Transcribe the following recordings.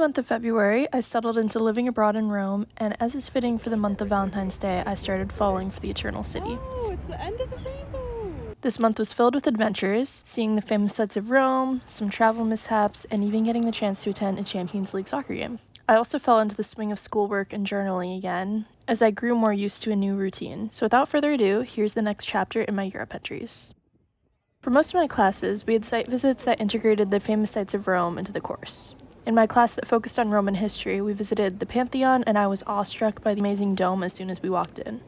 month of February, I settled into living abroad in Rome, and as is fitting for the month of Valentine's Day, I started falling for the Eternal City. Oh, it's the end of the rainbow! This month was filled with adventures, seeing the famous sights of Rome, some travel mishaps, and even getting the chance to attend a Champions League soccer game. I also fell into the swing of schoolwork and journaling again, as I grew more used to a new routine. So without further ado, here's the next chapter in my Europe entries. For most of my classes, we had site visits that integrated the famous sights of Rome into the course. In my class that focused on Roman history, we visited the Pantheon, and I was awestruck by the amazing dome as soon as we walked in.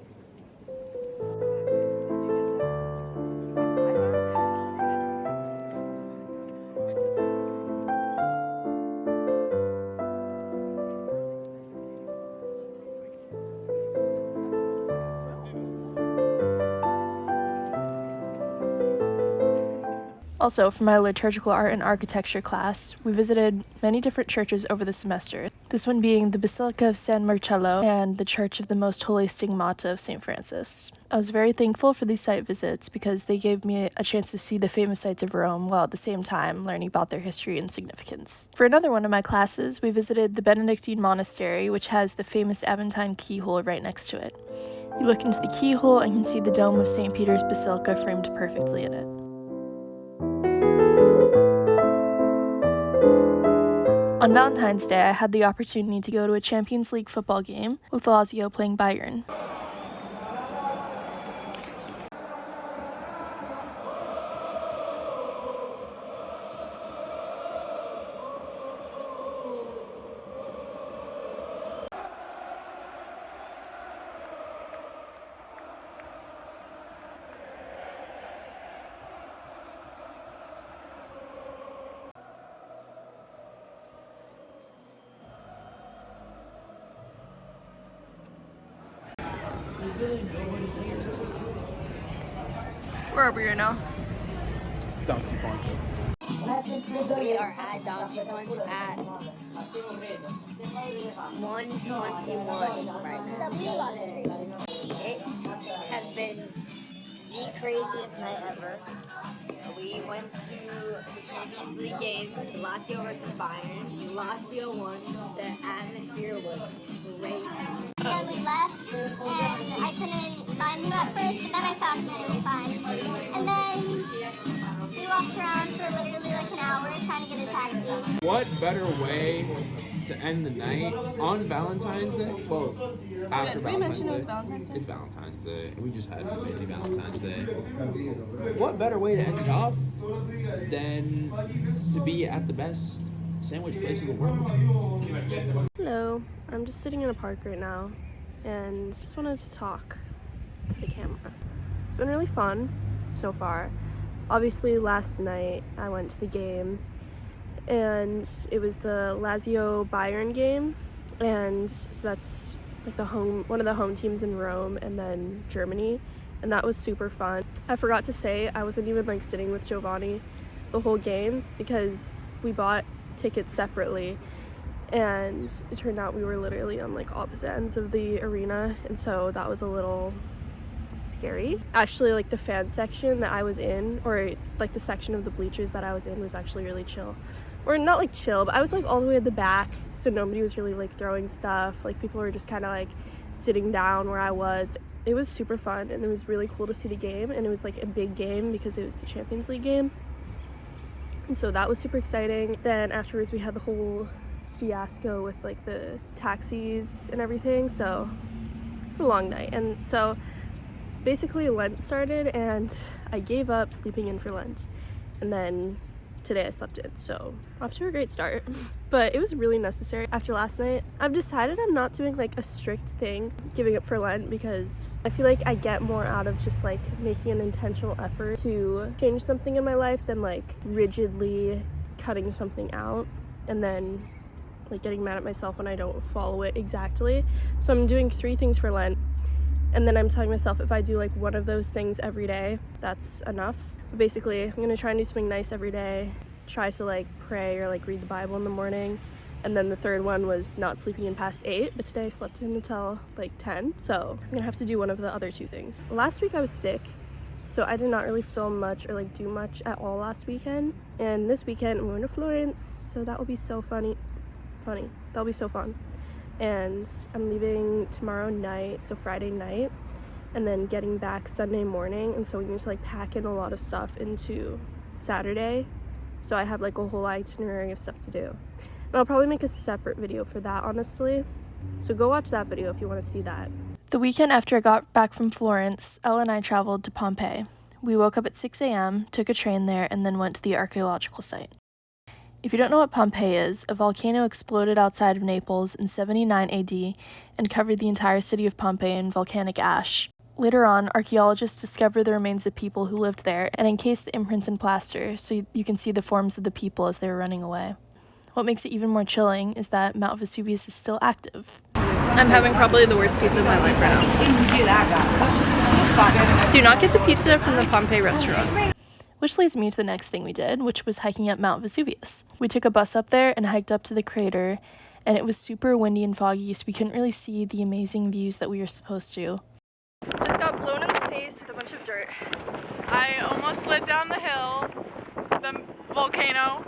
Also, for my liturgical art and architecture class, we visited many different churches over the semester, this one being the Basilica of San Marcello and the Church of the Most Holy Stigmata of St. Francis. I was very thankful for these site visits because they gave me a chance to see the famous sights of Rome while at the same time learning about their history and significance. For another one of my classes, we visited the Benedictine Monastery, which has the famous Aventine keyhole right next to it. You look into the keyhole and can see the dome of St. Peter's Basilica framed perfectly in it. On Valentine's Day, I had the opportunity to go to a Champions League football game with Lazio playing Bayern. We're over here now. Donkey Punch. We are at Donkey Punch at 121 right now. It has been the craziest night ever. We went to the Champions League game, Lazio versus Bayern. Lazio won. The atmosphere was crazy. And we left, and I couldn't find him at first, but then I found him and it was fine. And then we walked around for literally like an hour trying to get a taxi. What better way to end the night on Valentine's Day? Well, after Did we mention it was Valentine's Day? It's Valentine's Day. We just had an amazing Valentine's Day. What better way to end it off than to be at the best sandwich place in the world? Hello, I'm just sitting in a park right now and just wanted to talk to the camera. It's been really fun so far. Obviously last night I went to the game and it was the Lazio Bayern game, and so that's like one of the home teams in Rome and then Germany, and that was super fun. I forgot to say I wasn't even like sitting with Giovanni the whole game because we bought tickets separately, and it turned out we were literally on like opposite ends of the arena, and so that was a little scary. Actually, like the fan section that I was in, or like the section of the bleachers that I was in, was actually really chill. Or not like chill, but I was like all the way at the back, so nobody was really like throwing stuff. Like people were just kind of like sitting down where I was. It was super fun, and it was really cool to see the game, and it was like a big game because it was the Champions League game. And so that was super exciting. Then afterwards we had the whole fiasco with like the taxis and everything, so it's a long night. And so basically Lent started and I gave up sleeping in for Lent, and then today I slept in, so off to a great start. But it was really necessary after last night. I've decided I'm not doing like a strict thing giving up for Lent because I feel like I get more out of just like making an intentional effort to change something in my life than like rigidly cutting something out and then like getting mad at myself when I don't follow it exactly. So I'm doing 3 things for Lent, and then I'm telling myself if I do like one of those things every day, that's enough. Basically, I'm gonna try and do something nice every day, try to like pray or like read the Bible in the morning, and then the third one was not sleeping in past 8, but today I slept in until like 10, so I'm gonna have to do one of the other 2 things. Last week I was sick, so I did not really film much or like do much at all last weekend, and this weekend I'm going to Florence, so that will be so funny. funny. That'll be so fun. And I'm leaving tomorrow night, so Friday night, and then getting back Sunday morning, and so we need to like pack in a lot of stuff into Saturday, so I have like a whole itinerary of stuff to do. And I'll probably make a separate video for that, honestly, so go watch that video if you want to see that. The weekend after I got back from Florence, Elle and I traveled to Pompeii. We woke up at 6 a.m., took a train there, and then went to the archaeological site. If you don't know what Pompeii is, a volcano exploded outside of Naples in 79 AD and covered the entire city of Pompeii in volcanic ash. Later on, archaeologists discovered the remains of people who lived there and encased the imprints in plaster so you can see the forms of the people as they were running away. What makes it even more chilling is that Mount Vesuvius is still active. I'm having probably the worst pizza of my life right now. Do not get the pizza from the Pompeii restaurant. Which leads me to the next thing we did, which was hiking up Mount Vesuvius. We took a bus up there and hiked up to the crater, and it was super windy and foggy, so we couldn't really see the amazing views that we were supposed to. Just got blown in the face with a bunch of dirt. I almost slid down the hill, the volcano.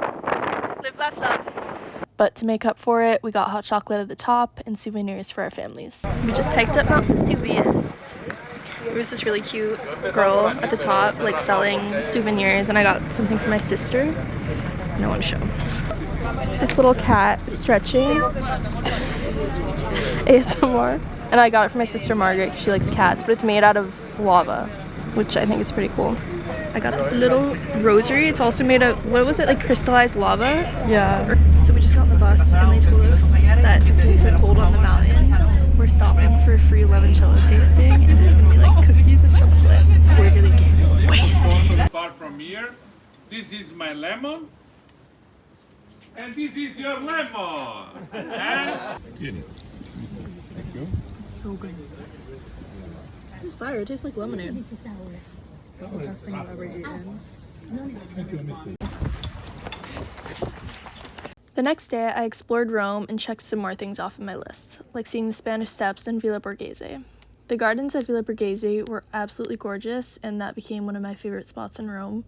Live, laugh, love. But to make up for it, we got hot chocolate at the top and souvenirs for our families. We just hiked up Mount Vesuvius. There was this really cute girl at the top, like selling souvenirs, and I got something for my sister, and I want to show. It's this little cat stretching. ASMR. And I got it for my sister Margaret because she likes cats, but it's made out of lava, which I think is pretty cool. I got this little rosary. It's also made of, what was it, like crystallized lava? Yeah. So we just got on the bus and they told us that since it was so cold on the mountain, we're stopping for a free limoncello tasting, and there's gonna be like cookies and chocolate. We're gonna get wasted. Far from here, this is my lemon, and this is your lemon. Eh? It's so good. This is fire. It tastes like lemonade. That's the best thing I've ever eaten. The next day, I explored Rome and checked some more things off of my list, like seeing the Spanish Steps and Villa Borghese. The gardens at Villa Borghese were absolutely gorgeous, and that became one of my favorite spots in Rome.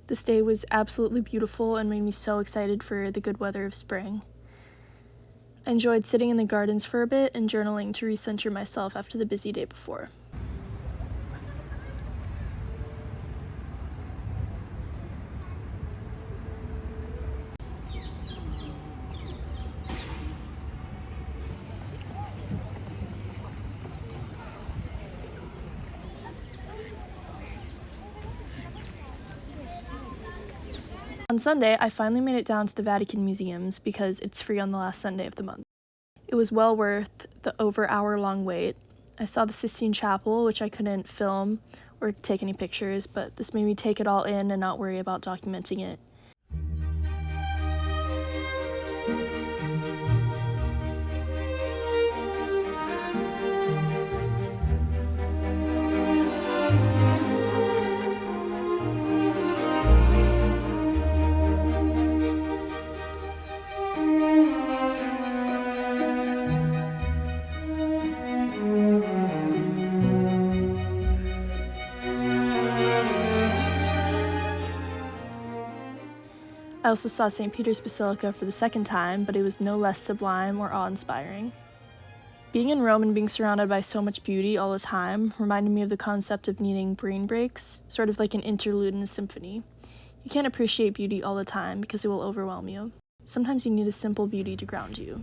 This day was absolutely beautiful and made me so excited for the good weather of spring. I enjoyed sitting in the gardens for a bit and journaling to recenter myself after the busy day before. On Sunday, I finally made it down to the Vatican museums because it's free on the last Sunday of the month. It was well worth the over hour-long wait. I saw the Sistine Chapel, which I couldn't film or take any pictures, but this made me take it all in and not worry about documenting it. I also saw St. Peter's Basilica for the second time, but it was no less sublime or awe-inspiring. Being in Rome and being surrounded by so much beauty all the time reminded me of the concept of needing brain breaks, sort of like an interlude in a symphony. You can't appreciate beauty all the time because it will overwhelm you. Sometimes you need a simple beauty to ground you.